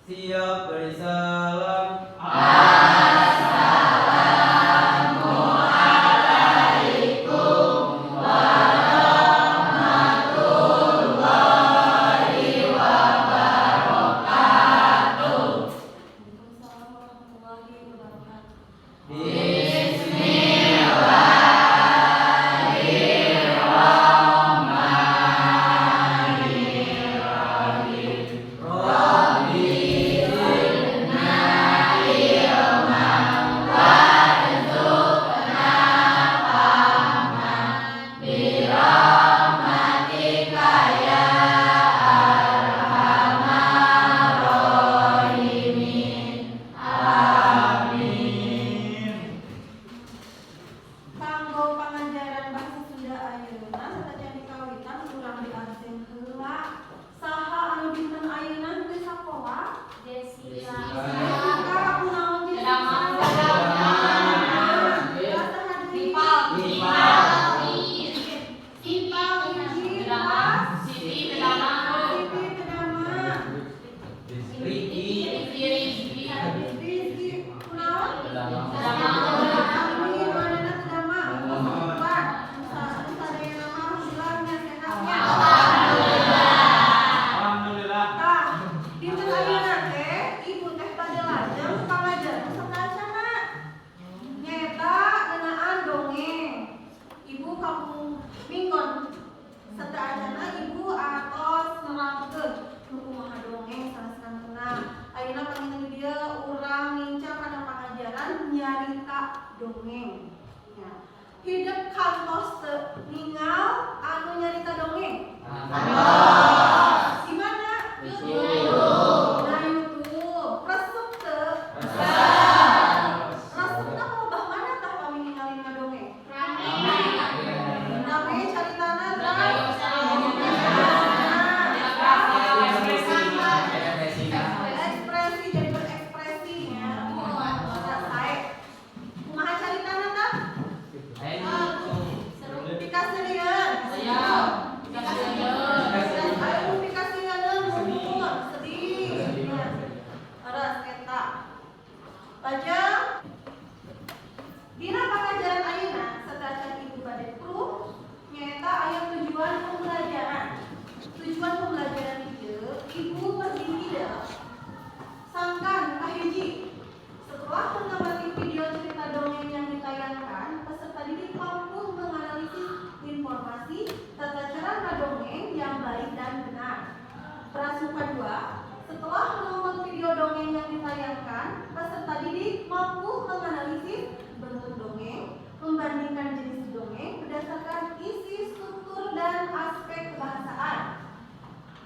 Siap beri salam. Dongeng. Ya. Hidup kantos ningal anu nyarita dongeng. Gimana? YouTube. Nah, YouTube. Resep teu? Resep teh lobah mana tah kami ninggalin ngadongeng? Rame caritana tah. Ekspresi jadi berekspresi ya. Kumaha caritana tah? Pikaseureun. Ayo pikaseureun umur sedih. Aras eta. Lajeng dina pangajaran ayeuna satracan ibu bade proof nyaeta aya tujuan pembelajaran. Tujuan pembelajaran ieu ibu berdiri sangkan kahiji. Setelah mengamati video cerita dongeng yang ditayangkan, peserta didik mampu menganalisis informasi tata cara ngadongeng yang baik dan benar. Prasuka 2, setelah menonton video dongeng yang ditayangkan, peserta didik mampu menganalisis bentuk dongeng, membandingkan jenis dongeng berdasarkan isi, struktur, dan aspek kebahasaan.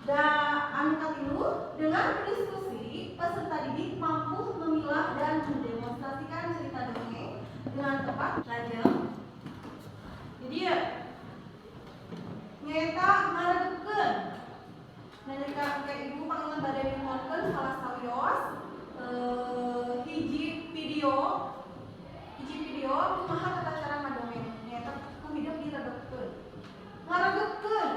Dan katilu, dengan berdiskusi, peserta didik mampu memilah dan mendemonstrasikan cerita dongeng dengan tepat. Lajeng jadi ya nyata ngaredepkeun nalika ibu panggilna bade dimonkeun salah sawios hiji video kumaha tata cara ngadongeng nyata ku hidup diredepkeun ngaredepkeun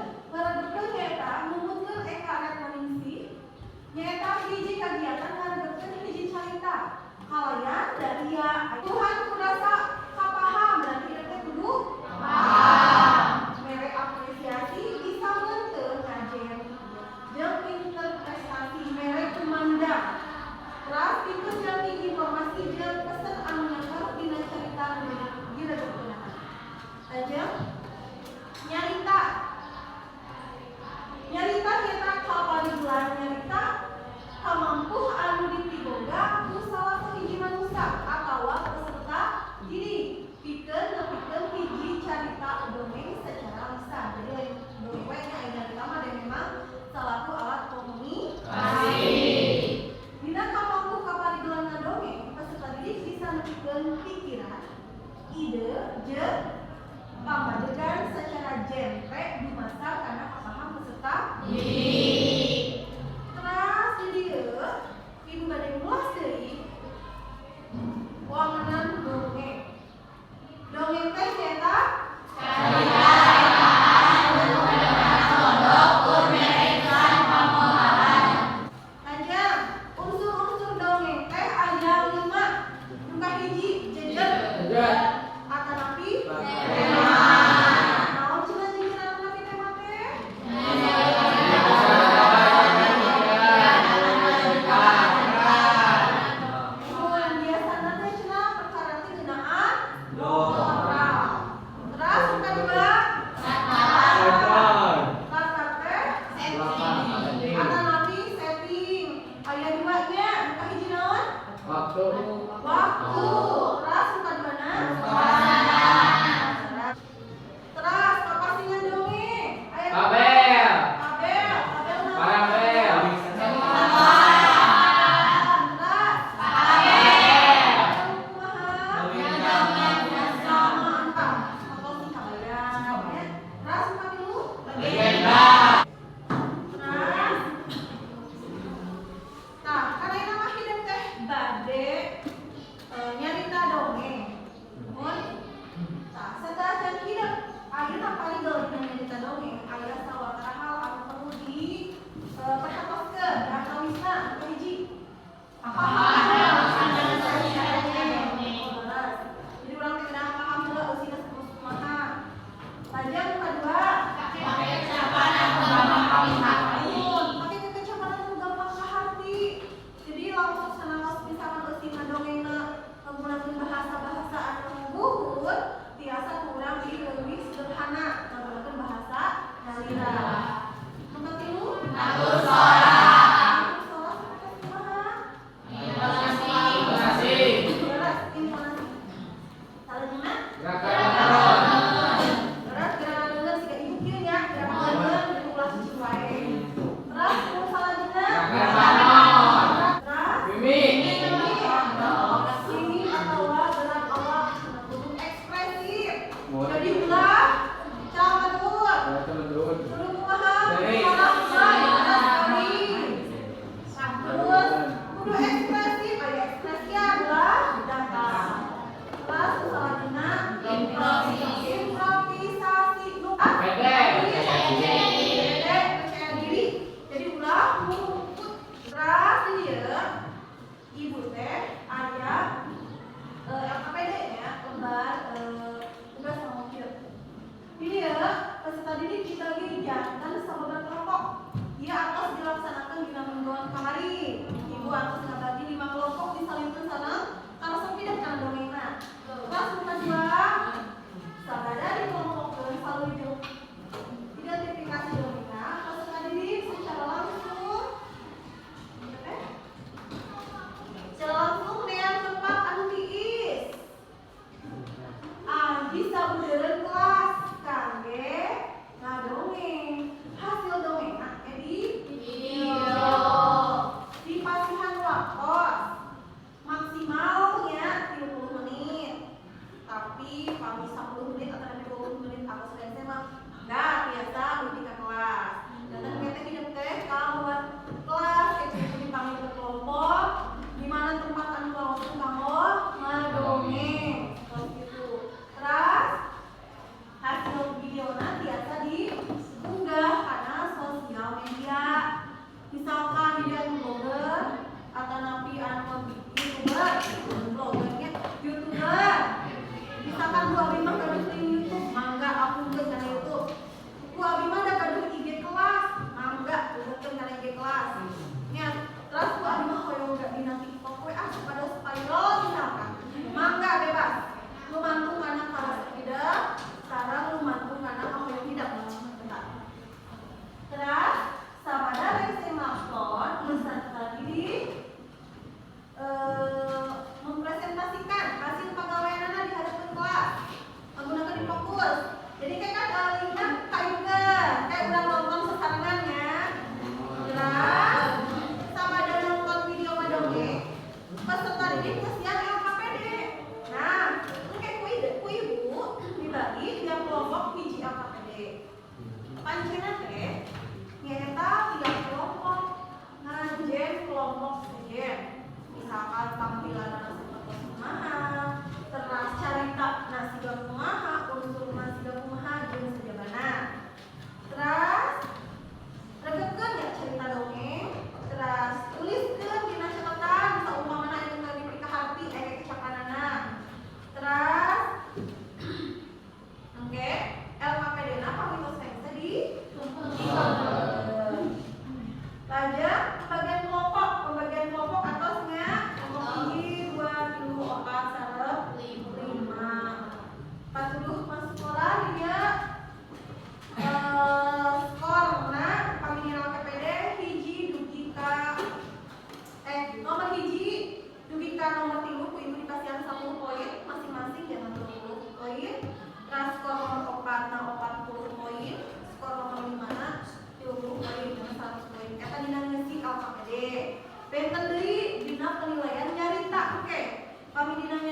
nyata numutkeun ekaret maningsi nyata hiji kagiatan ngaredepkeun hiji carita halayan dari ya Tuhan kurasa kapaham berarti eta kudu paham mere apresiasi disampeun teu ngajen jeung interpretasi mere kumandang teras itu jadi informasi jeung pesan anu nyangkar dina carita diredepkeun lajeng nyarita nyata kapaligelan nyarita kamampuh anu ditiboga ku salah sahiji manusia atawa peserta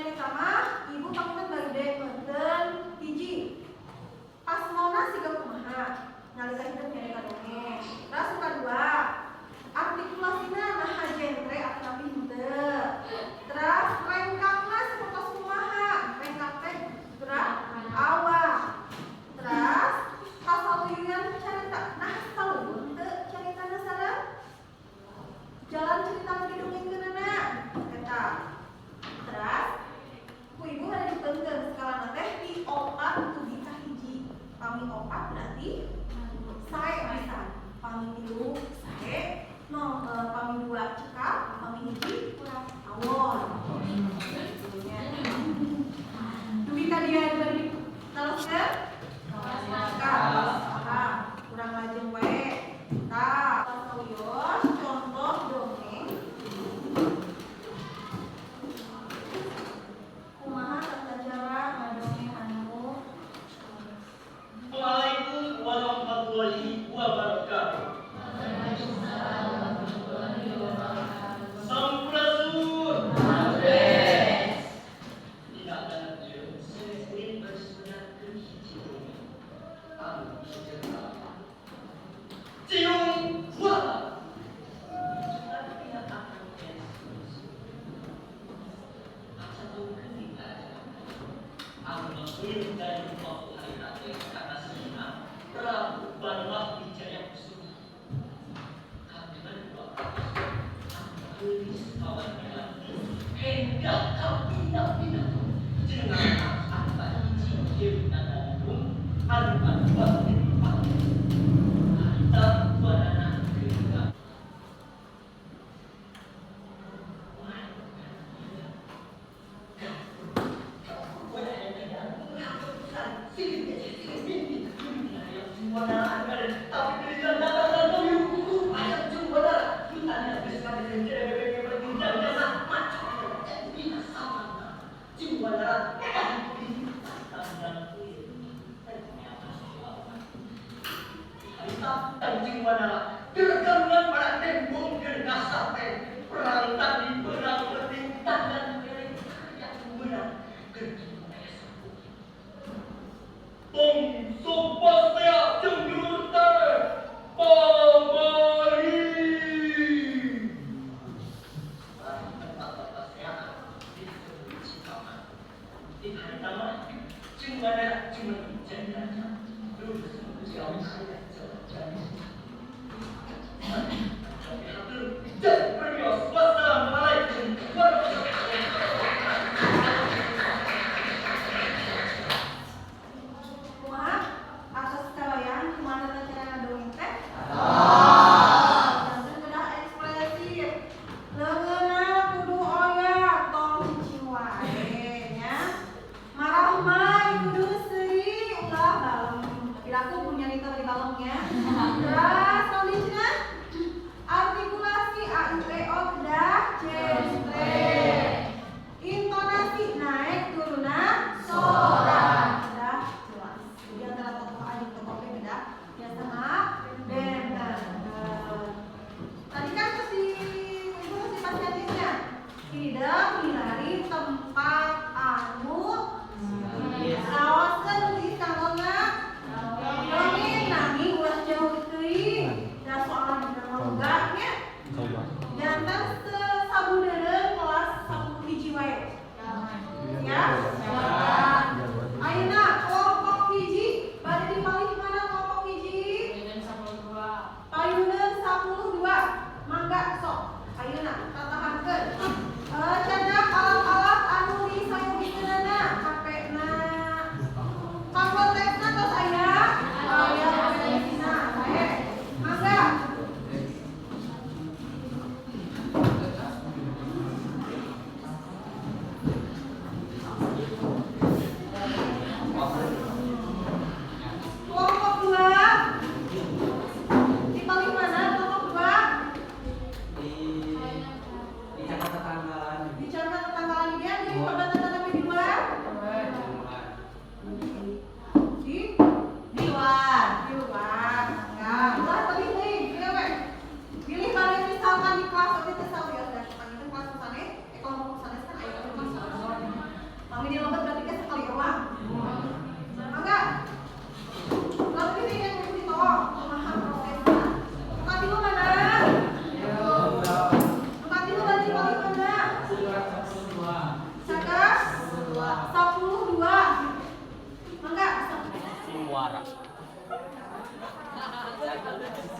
nyaneta mah ibu pamitan bagi meureun hiji. Pas mauna siga kumaha nalika hidup nyaneta dongeng. Terus kedua, artikulasina naha genre atapi henteu. Terus rengkakna sapertos kumaha? Rengkak teh gerak awak. Terus kasaluyuan carita. Nah, salueun teu caritana sareng? Jalan cerita didongengkeunana eta. Terus ku ibu ada dipeunkeun skalana teh di 4 tujuh ka hiji. Pami 4 berarti sae pisan. Pami 3 sae, pami 2 cekap, pami hiji kurang awon. Dugi ka dia bari teruskeun? Kurang lajeng wae. Tah, kasaluyos contoh dongeng. Kumaha tata cara ngadongeng anu? Assalamualaikum warahmatullahi wabarakatuh. Sampurasun. Tidak ada jauh. Saya ingin bersemangat hiji dongeng. Anu sejarah. Cium suara. Tidak akan Yesus. Satu ketika aku mengirim dari waktu hari nanti karena senang Prabu Barwah Wijaya Kusuma. Kami berdua tulis kawannya hingga kau pindah-pindah dengan apa izin Dewi Nandadung anu buat diripat kita buana ketika Tergangan pada tembok gernas sampai perang tadi perang bertintan dan yang menang kedua Bongso pasya jenggur ter pamali. Tempat-tempat saya di Cikaman. Di hari taman cuma janda lulus jauh saya jalan. Dan berios wassalamualaikum warahmatullahi wabarakatuh. Kumaha? Atas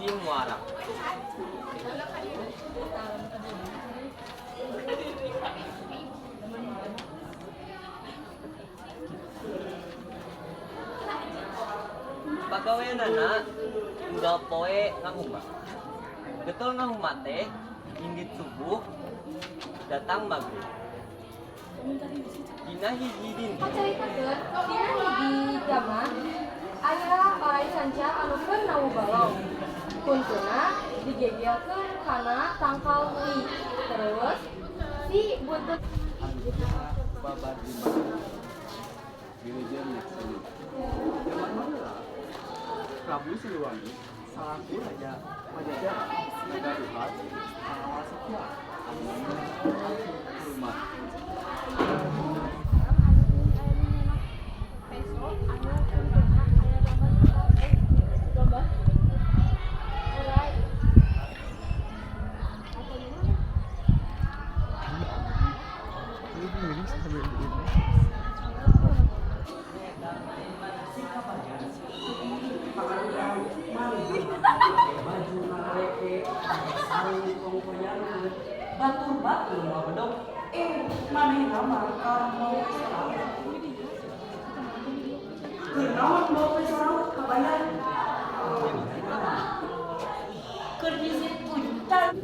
hiji muara. Pagaweanana unggal poe ngahuma. Getol ngahuma teh inggit subuh datang maghrib. Dina hiji dinten. Kacaritakeun dina hiji jaman aya parai sanca anu keur nawu balong. Kuntuna digegiakeun kana tangkal uli. Terus si buntut babat di mana wilujeng nyaksani zaman mana Prabu Siliwangi salaku raja Pajajaran Garuhat mengawasnya rumah batur mau bedog maneh nama mau sarau kenaon mau ke sarau kabayan keur hiji punten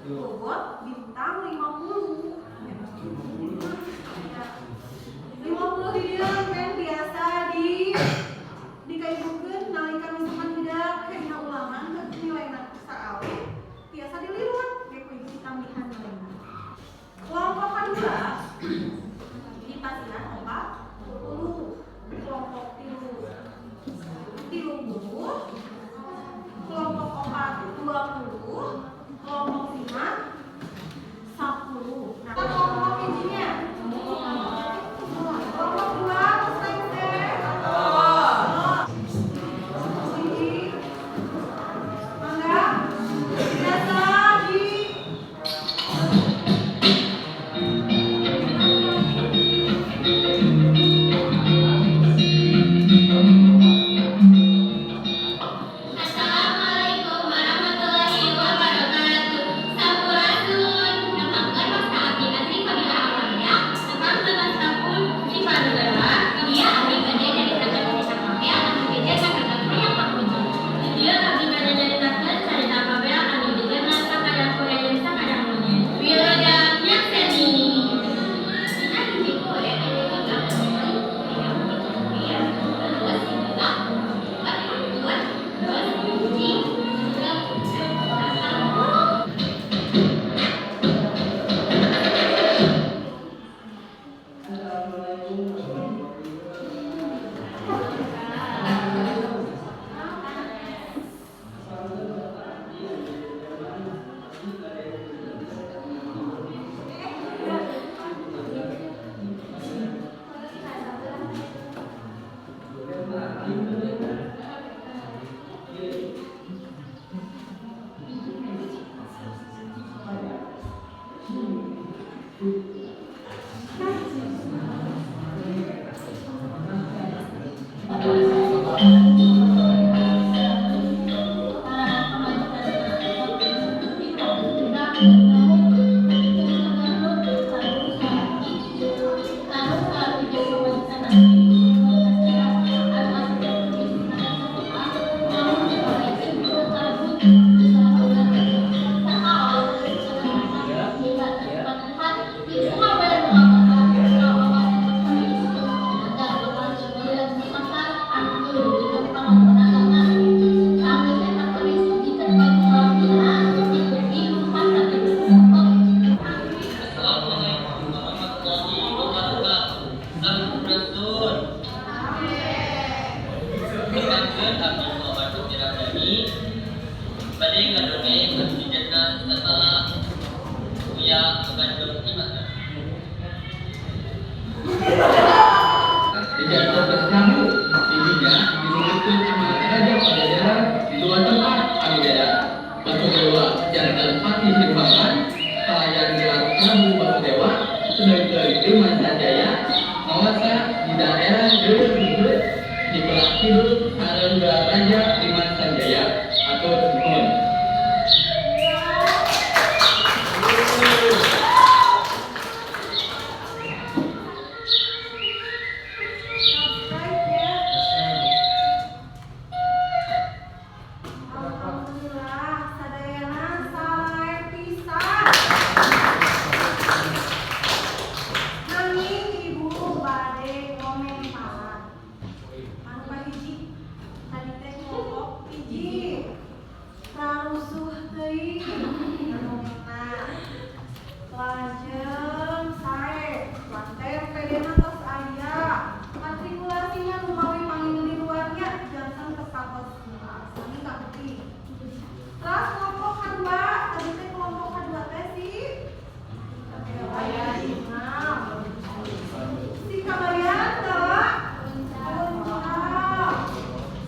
Bogor bintang 50. 50 di dia kan biasa di kaibukeun nalika misalkan tidak kena ulangan ke nilaina saawe biasa diliwat ge ku hiji tambihan nilainya. Kelompok kedua di pasihan 40. Kelompok 30 kelompok 4 20 kelompok 5 10. Nah, kelompok intinya kelompok 2 selesai Sidul Arenda Raja Dimas Sanjaya atur nuhun. Alhamdulillah, sadayana saleh pisan. Nanging ibu bade komentaran. Anu kahiji, tadi teh kelompok hiji. Prarusuh teuing anu menang. Lajeng sae, lanten PD-na tos aya. Matrikulasinya rumawi panggil di luarnya jantan kesapos sani kabeuti. Terus kelompok kedua, tadi teh kelompok kedua teh aya imam. Si kabayan teh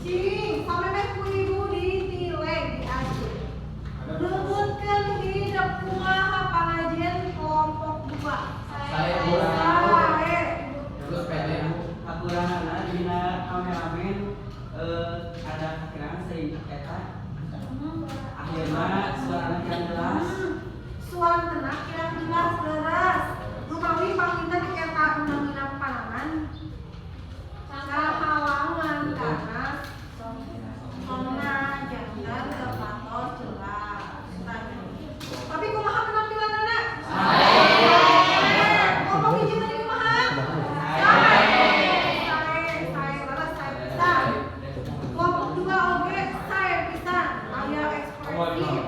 cing sampai ku ibu ditilek diajar. Leuweutkeun hidup kumaha pangajian kelompok 2. Saya Sae. terus PD aturanana dina kameramen ada kira-kira sehingga eta akhirnya suara yang jelas Suara tenang kira jelas leres. Rumawi panginten eta undang-undang panangan. Halangan karena sonna jangan kepatos jelas. Tapi kumaha penampilanana? Kelompok hiji tadi kumaha? Sae leres sae pisan. Kelompok 2 oge sae pisan. Aya ekspresif.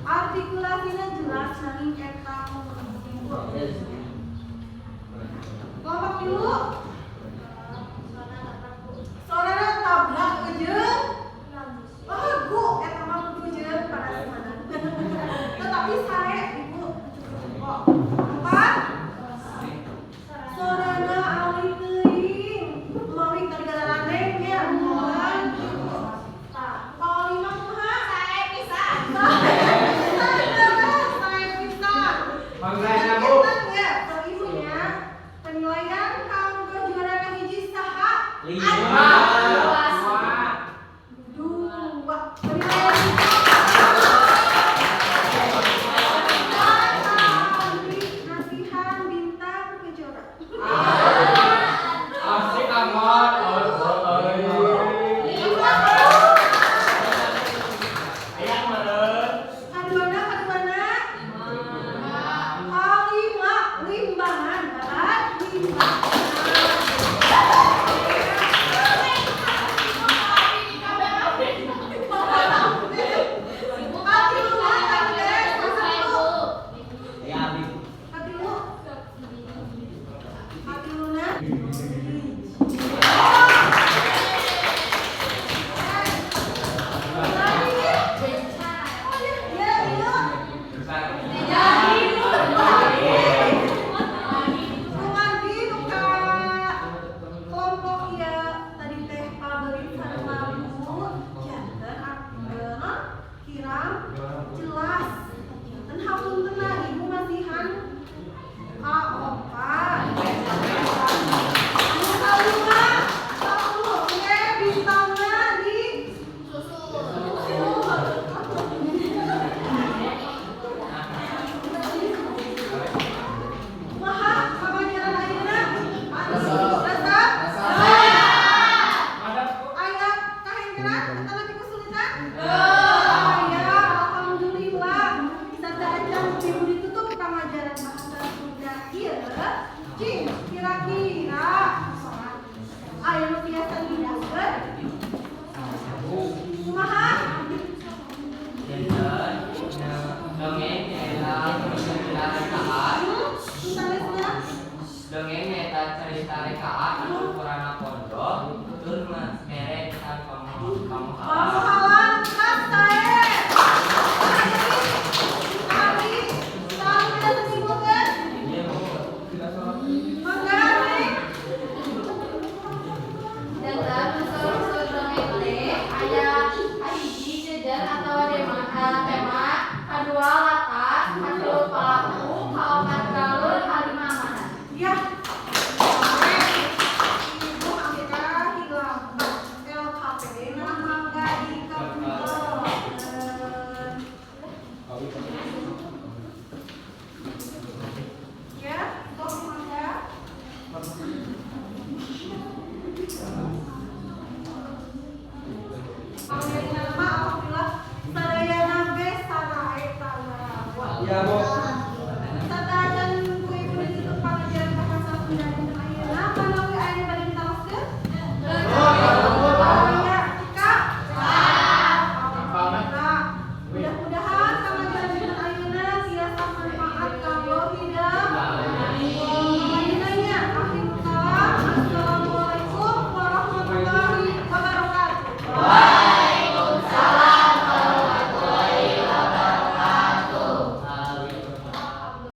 Artikulasinya jelas nanging eta kelompok 3 saudara tabrak ejeun lagu eta mah kudu ejeun pada mana tetapi sae ibu kok 4 saudara alih teuing mawi tergalaran ya mohon kalau 5 kumaha sae pisan sae pisan Bangsaina, Bu. ya kalau ibunya penilaian kanggo juara kahiji saha 2 nasihan bintang kejora asik amat kaduana limbangan barat kelompok ya tadi teh pabrik sarua janten artikelna kirang jelas janten hapuntenna ibu masihan A4 anu kalima 10 oke bintangna di kumaha pamajaran ayeuna resep aya kahengkeran eta lagi kesulitan aya alhamdulillah sadaya minggu ditutup pamajaran bahasa Sunda ieu cing kira-kira aya nu tiasa didaskeun kumaha dongeng nyaeta cerita rekaan tulisna dongeng nyaeta cerita rekaan